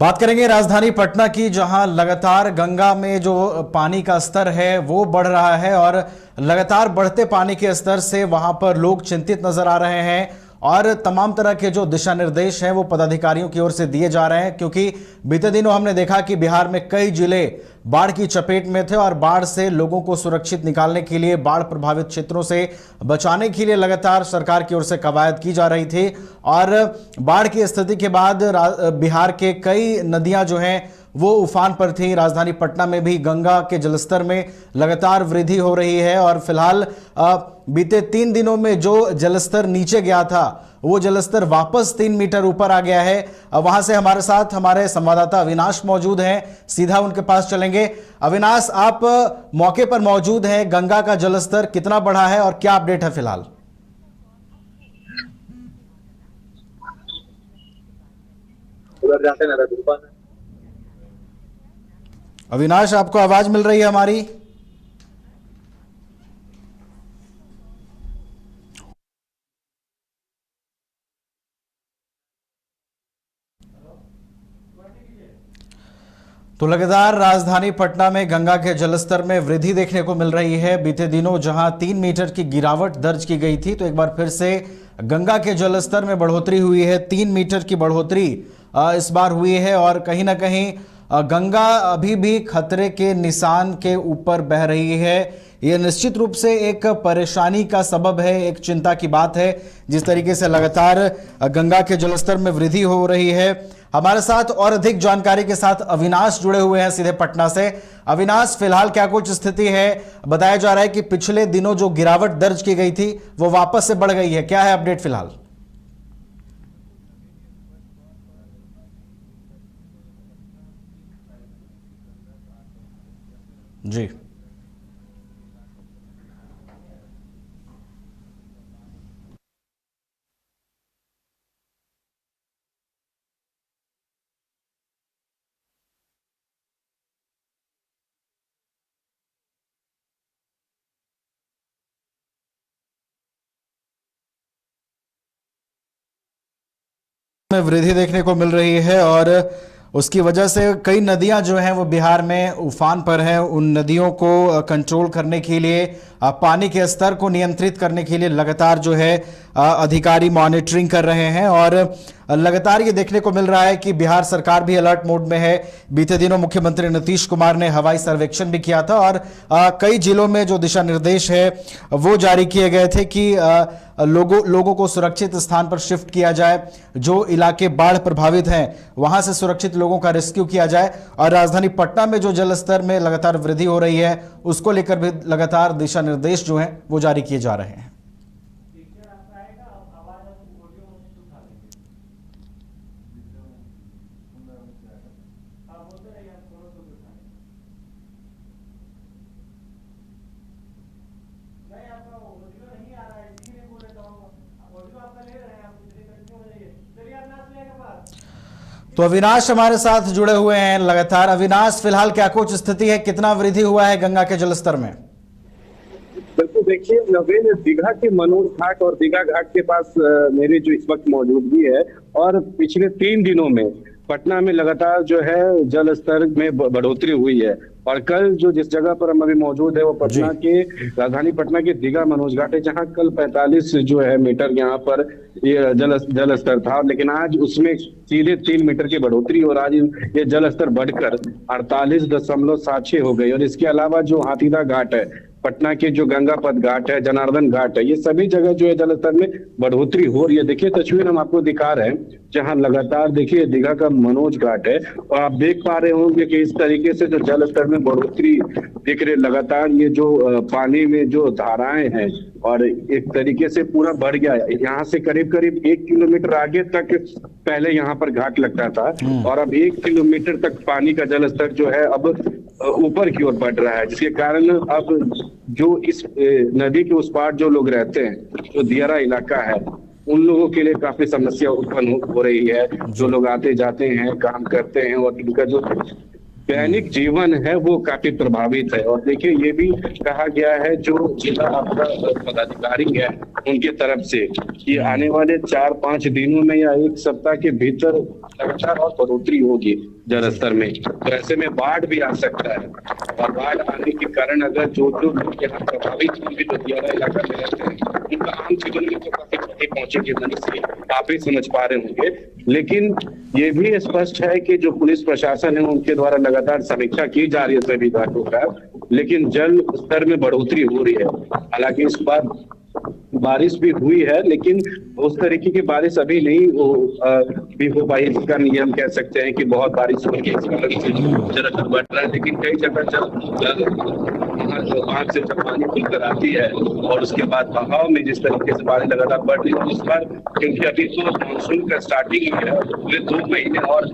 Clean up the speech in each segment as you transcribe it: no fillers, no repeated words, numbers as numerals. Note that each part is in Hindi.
बात करेंगे राजधानी पटना की, जहां लगातार गंगा में जो पानी का स्तर है वो बढ़ रहा है और लगातार बढ़ते पानी के स्तर से वहां पर लोग चिंतित नजर आ रहे हैं और तमाम तरह के जो दिशा निर्देश हैं वो पदाधिकारियों की ओर से दिए जा रहे हैं, क्योंकि बीते दिनों हमने देखा कि बिहार में कई जिले बाढ़ की चपेट में थे और बाढ़ से लोगों को सुरक्षित निकालने के लिए, बाढ़ प्रभावित क्षेत्रों से बचाने के लिए लगातार सरकार की ओर से कवायद की जा रही थी। और बाढ़ की स्थिति के बाद बिहार के कई नदियां जो हैं वो उफान पर थी। राजधानी पटना में भी गंगा के जलस्तर में लगातार वृद्धि हो रही है और फिलहाल बीते 3 दिनों में जो जलस्तर नीचे गया था वो जलस्तर वापस 3 मीटर ऊपर आ गया है। वहां से हमारे साथ हमारे संवाददाता अविनाश मौजूद हैं, सीधा उनके पास चलेंगे। अविनाश, आप मौके पर मौजूद हैं, गंगा का जलस्तर कितना बढ़ा है और क्या अपडेट है फिलहाल? उधर जाते ना। अविनाश, आपको आवाज मिल रही है हमारी? तो लगातार राजधानी पटना में गंगा के जलस्तर में वृद्धि देखने को मिल रही है। बीते दिनों जहां 3 मीटर की गिरावट दर्ज की गई थी, तो एक बार फिर से गंगा के जलस्तर में बढ़ोतरी हुई है। 3 मीटर की बढ़ोतरी इस बार हुई है और कहीं ना कहीं गंगा अभी भी खतरे के निशान के ऊपर बह रही है। यह निश्चित रूप से एक परेशानी का सबब है, एक चिंता की बात है जिस तरीके से लगातार गंगा के जलस्तर में वृद्धि हो रही है। हमारे साथ और अधिक जानकारी के साथ अविनाश जुड़े हुए हैं सीधे पटना से। अविनाश, फिलहाल क्या कुछ स्थिति है? बताया जा रहा है कि पिछले दिनों जो गिरावट दर्ज की गई थी वो वापस से बढ़ गई है, क्या है अपडेट फिलहाल? जी, में वृद्धि देखने को मिल रही है और उसकी वजह से कई नदियां जो हैं वो बिहार में उफान पर हैं। उन नदियों को कंट्रोल करने के लिए, पानी के स्तर को नियंत्रित करने के लिए लगातार जो है अधिकारी मॉनिटरिंग कर रहे हैं और लगातार ये देखने को मिल रहा है कि बिहार सरकार भी अलर्ट मोड में है। बीते दिनों मुख्यमंत्री नीतीश कुमार ने हवाई सर्वेक्षण भी किया था और कई जिलों में जो दिशा निर्देश है वो जारी किए गए थे कि लोगों को सुरक्षित स्थान पर शिफ्ट किया जाए, जो इलाके बाढ़ प्रभावित हैं वहां से सुरक्षित लोगों का रेस्क्यू किया जाए। और राजधानी पटना में जो जलस्तर में लगातार वृद्धि हो रही है उसको लेकर भी लगातार दिशा निर्देश जो हैं वो जारी किए जा रहे हैं। तो अविनाश हमारे साथ जुड़े हुए हैं लगातार। अविनाश, फिलहाल क्या कुछ स्थिति है, कितना वृद्धि हुआ है गंगा के जलस्तर में? बिल्कुल, देखिए नवीन, दीघा के मनोर घाट और दीघा घाट के पास मेरी जो इस वक्त मौजूदगी है और पिछले 3 दिनों में पटना में लगातार जो है जल स्तर में बढ़ोतरी हुई है। और कल जो जिस जगह पर हम अभी मौजूद है वो पटना के राजधानी पटना के दीघा मनोज घाट है, जहाँ कल 45 जो है मीटर यहाँ पर ये जल स्तर था, लेकिन आज उसमें सीधे 3 मीटर की बढ़ोतरी और आज ये जल स्तर बढ़कर 48.76 हो गई। और इसके अलावा जो हाथीदह घाट है, पटना के जो गंगापथ घाट है, जनार्दन घाट है, ये सभी जगह जो है जलस्तर में बढ़ोतरी हो रही है। देखिए तस्वीर हम आपको दिखा रहे हैं जहां लगातार देखिए दीघा का मनोज घाट है और आप देख पा रहे होंगे कि इस तरीके से जो जल स्तर में बढ़ोतरी दिख रही, लगातार ये जो पानी में जो धाराएं हैं और एक तरीके से पूरा बढ़ गया है। यहाँ से करीब करीब 1 किलोमीटर आगे तक पहले यहाँ पर घाट लगता था और अब 1 किलोमीटर तक पानी का जल स्तर जो है अब ऊपर की ओर बढ़ रहा है, जिसके कारण अब जो इस नदी के उस पार जो लोग रहते हैं, जो दियारा इलाका है, उन लोगों के लिए काफी समस्या उत्पन्न हो रही है। जो लोग आते जाते हैं, काम करते हैं और इनका जो दैनिक जीवन है वो काफी प्रभावित है। और देखिए ये भी कहा गया है जो जिला आपदा पदाधिकारी है उनके तरफ से कि आने वाले 4-5 दिनों में या एक सप्ताह के भीतर लगातार और बढ़ोतरी होगी जल स्तर में, तो ऐसे में बाढ़ भी आ सकता है। और बाढ़ आने के कारण अगर जो लोग यहाँ प्रभावित होंगे, जो दियारा इलाका में रहते हैं, उनका आम जीवन में तो काफी क्षति पहुंचेगी, से आप ही समझ पा रहे होंगे। लेकिन ये भी स्पष्ट है कि जो पुलिस प्रशासन है उनके द्वारा लगातार समीक्षा की जा रही है सभी घाटों का, लेकिन जल स्तर में बढ़ोतरी हो रही है। हालांकि इस बार बारिश भी हुई है, लेकिन उस तरीके की बारिश अभी नहीं भी हो पाई। इसका नियम कह सकते हैं कि बहुत बारिश हो रही है, जल बढ़ रहा है। लेकिन कई जगह बांध से जब पानी खुलकर आती है और उसके बाद बहाव में जिस तरीके से बारिश लगातार बढ़ रही है, उस बार क्योंकि अभी तो मानसून का स्टार्टिंग है, पूरे 2 महीने और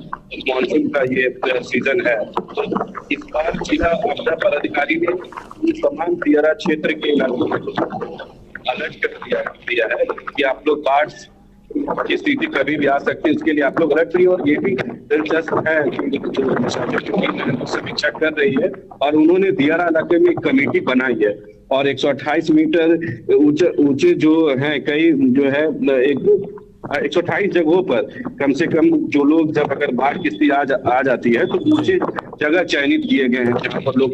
मानसून का ये सीजन है, तो इस बार जिला आपदा पदाधिकारी ने तमाम दियारा क्षेत्र के इलाकों में अलर्ट कर दिया है कि आप लोग बाढ़ की स्थिति कभी भी आ सकती है, उसके लिए आप लोग अलर्ट रहिए। और ये भी दिलचस्प है कि जो समीक्षा कर रही है और उन्होंने दियारा इलाके में एक कमेटी बनाई है और 128 मीटर ऊंचे जो है कई जो है 128 जगहों पर कम से कम जो लोग जब अगर बाढ़ की स्थिति आ जाती है तो ऊंचे जगह चयनित किए गए हैं जहां पर लोग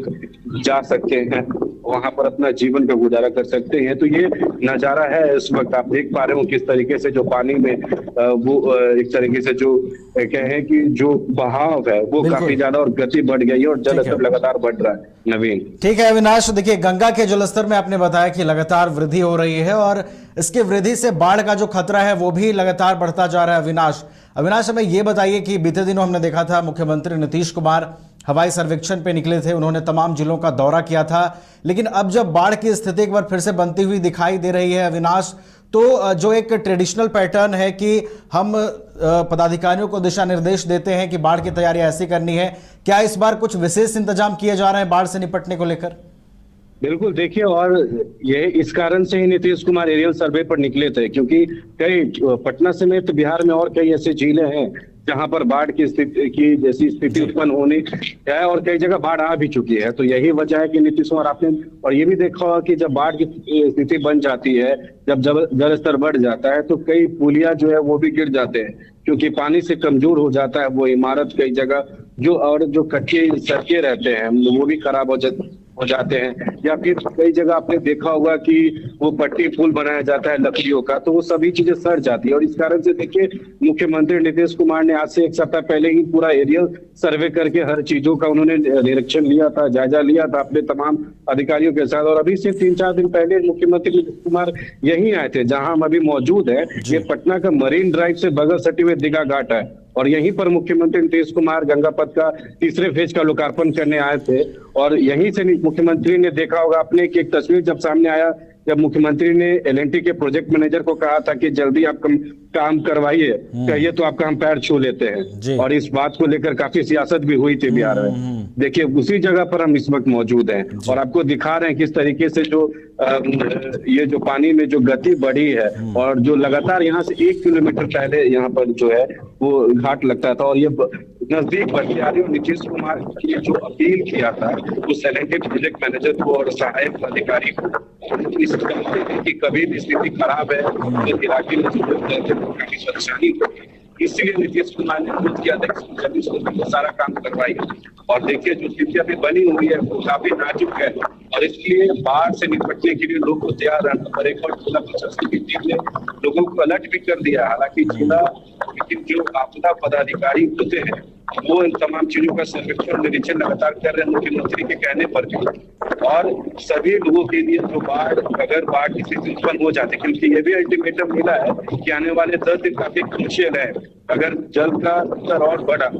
जा सकते हैं, वहां पर अपना जीवन का गुजारा कर सकते हैं। तो ये नजारा है इस वक्त आप देख पा रहे हो किस तरीके से जो पानी में वो एक तरीके से जो कहें कि जो बहाव है वो काफी ज्यादा और गति बढ़ गई है और जल स्तर लगातार बढ़ रहा है। नवीन, ठीक है अविनाश, देखिए गंगा के जलस्तर में आपने बताया कि लगातार वृद्धि हो रही है और इसके वृद्धि से बाढ़ का जो खतरा है वो भी लगातार बढ़ता जा रहा है। अविनाश हमें ये बताइए कि बीते दिनों हमने देखा था मुख्यमंत्री नीतीश कुमार हवाई सर्वेक्षण पे निकले थे, उन्होंने तमाम जिलों का दौरा किया था, लेकिन अब जब बाढ़ की स्थिति एक बार फिर से बनती हुई दिखाई दे रही है अविनाश, तो जो एक ट्रेडिशनल पैटर्न है कि हम पदाधिकारियों को दिशा निर्देश देते हैं कि बाढ़ की तैयारी ऐसी करनी है, क्या इस बार कुछ विशेष इंतजाम किए जा रहे हैं बाढ़ से निपटने को लेकर? बिल्कुल, देखिए और ये इस कारण से ही नीतीश कुमार एरियल सर्वे पर निकले थे क्योंकि कई पटना समेत बिहार में और कई ऐसे जिले हैं जहां पर बाढ़ की स्थिति की जैसी स्थिति उत्पन्न होनी है और कई जगह बाढ़ आ भी चुकी है। तो यही वजह है कि नीतीश कुमार आपने और ये भी देखा होगा कि जब बाढ़ की स्थिति बन जाती है, जब जल स्तर बढ़ जाता है तो कई पुलिया जो है वो भी गिर जाते हैं क्योंकि पानी से कमजोर हो जाता है वो इमारत। कई जगह जो कच्चे सड़कें रहते हैं वो भी खराब हो जाते हैं, या फिर कई जगह आपने देखा होगा कि वो पट्टी पुल बनाया जाता है लकड़ियों का, तो वो सभी चीजें सड़ जाती है। और इस कारण से देखिए मुख्यमंत्री नीतीश कुमार ने आज से 1 सप्ताह पहले ही पूरा एरियल सर्वे करके हर चीजों का उन्होंने निरीक्षण लिया था, जायजा लिया था अपने तमाम अधिकारियों के साथ। और अभी से 3-4 दिन पहले मुख्यमंत्री नीतीश कुमार यहीं आए थे जहां हम अभी मौजूद है। ये पटना का मरीन ड्राइव से बगल सटी हुए दीघा घाट है और यहीं पर मुख्यमंत्री नीतीश कुमार गंगा पथ का 3रे फेज का लोकार्पण करने आए थे। और यहीं से मुख्यमंत्री ने देखा होगा आपने कि एक तस्वीर जब सामने आया जब मुख्यमंत्री ने एल&टी के प्रोजेक्ट मैनेजर को कहा था कि जल्दी आप काम करवाइए, कहिए तो आपका हम पैर छू लेते हैं। और इस बात को लेकर काफी सियासत भी हुई थी बिहार में। देखिए उसी जगह पर हम इस वक्त मौजूद हैं और आपको दिखा रहे हैं किस तरीके से जो ये जो पानी में जो गति बढ़ी है और जो लगातार यहाँ से 1 किलोमीटर पहले यहाँ पर जो है वो घाट लगता था और ये नजदीक बढ़ती आ रही है। नीतीश कुमार ने जो अपील किया था उस एल&टी प्रोजेक्ट मैनेजर को और सहायक अधिकारी को इस कि कभी भी स्थिति खराब है तो इलाके में काफी परेशानी होगी, इसलिए नीतीश कुमार ने अनुरोध किया था कि जल्दी से सारा काम करवाइए। और देखिए जो स्थिति अभी बनी हुई है वो काफी नाजुक है और इसलिए बाढ़ से निपटने के लिए लोग को तैयार रहना पड़ेगा। और जिला प्रशासन की टीम ने लोगों को अलर्ट भी कर दिया। हालांकि लेकिन जो आपदा पदाधिकारी होते हैं वो इन तमाम चीजों का सर्वेक्षण निरीक्षण लगातार कर रहे हैं मुख्यमंत्री के कहने पर भी। और सभी लोगों के लिए जो अगर बाढ़ की स्थिति उत्पन्न हो जाती है, क्योंकि ये भी अल्टीमेटम मिला है कि आने वाले 10 दिन काफी क्रूशियल है। अगर जल का स्तर और बढ़ा,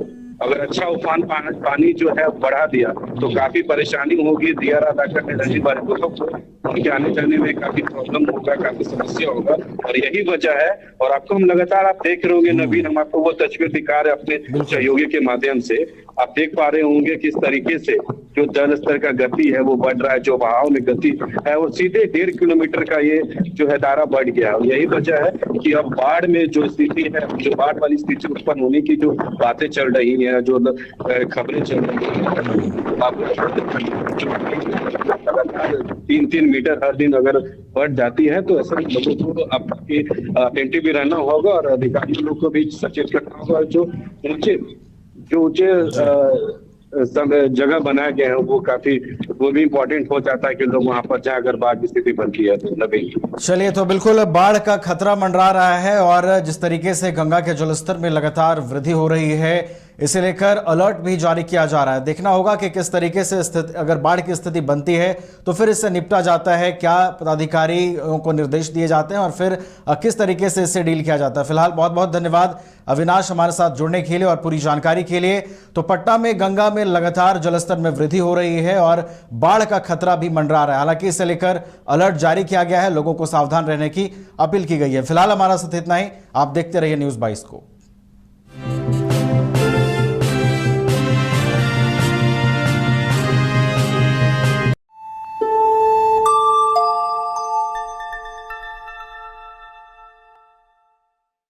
अगर अच्छा उफान पानी जो है बढ़ा दिया तो काफी परेशानी होगी दियारा इलाका में रहने वाले लोगों को, उनके आने जाने में काफी प्रॉब्लम होगा, काफी समस्या होगा। और यही वजह है। और आपको हम लगातार आप देख रहे होंगे नवीन, हम आपको वो तस्वीर दिखा रहे हैं अपने सहयोगी के माध्यम से, आप देख पा रहे होंगे किस तरीके से जो जल स्तर का गति है वो बढ़ रहा है, जो बहाव में गति है और सीधे 1.5 किलोमीटर का ये जो है दायरा बढ़ गया है। और यही वजह है कि अब बाढ़ में जो स्थिति है, जो बाढ़ वाली स्थिति उत्पन्न होने की जो बातें चल रही है जो खबरें चल रही हैं, आपको लगातार 3-3 मीटर हर दिन अगर बढ़ जाती है तो ऐसे लोगों को आपके अटेंटिव भी रहना होगा और अधिकारियों लोग को भी सचेत करना होगा। जो ऊंचे जगह बनाए गए हैं वो भी इम्पोर्टेंट हो जाता है कि लोग वहां पर जाए अगर बाढ़ की स्थिति बनती है तो लगेगी। चलिए, तो बिल्कुल बाढ़ का खतरा मंडरा रहा है और जिस तरीके से गंगा के जलस्तर में लगातार वृद्धि हो रही है, इसे लेकर अलर्ट भी जारी किया जा रहा है। देखना होगा कि किस तरीके से स्थिति, अगर बाढ़ की स्थिति बनती है तो फिर इससे निपटा जाता है, क्या पदाधिकारियों को निर्देश दिए जाते हैं और फिर किस तरीके से इससे डील किया जाता है। फिलहाल बहुत बहुत धन्यवाद अविनाश हमारे साथ जुड़ने के लिए और पूरी जानकारी के लिए। तो पटना में गंगा में लगातार जलस्तर में वृद्धि हो रही है और बाढ़ का खतरा भी मंडरा रहा है। हालांकि इसे लेकर अलर्ट जारी किया गया है, लोगों को सावधान रहने की अपील की गई है। फिलहाल हमारा साथ इतना ही। आप देखते रहिए न्यूज़ 22 को।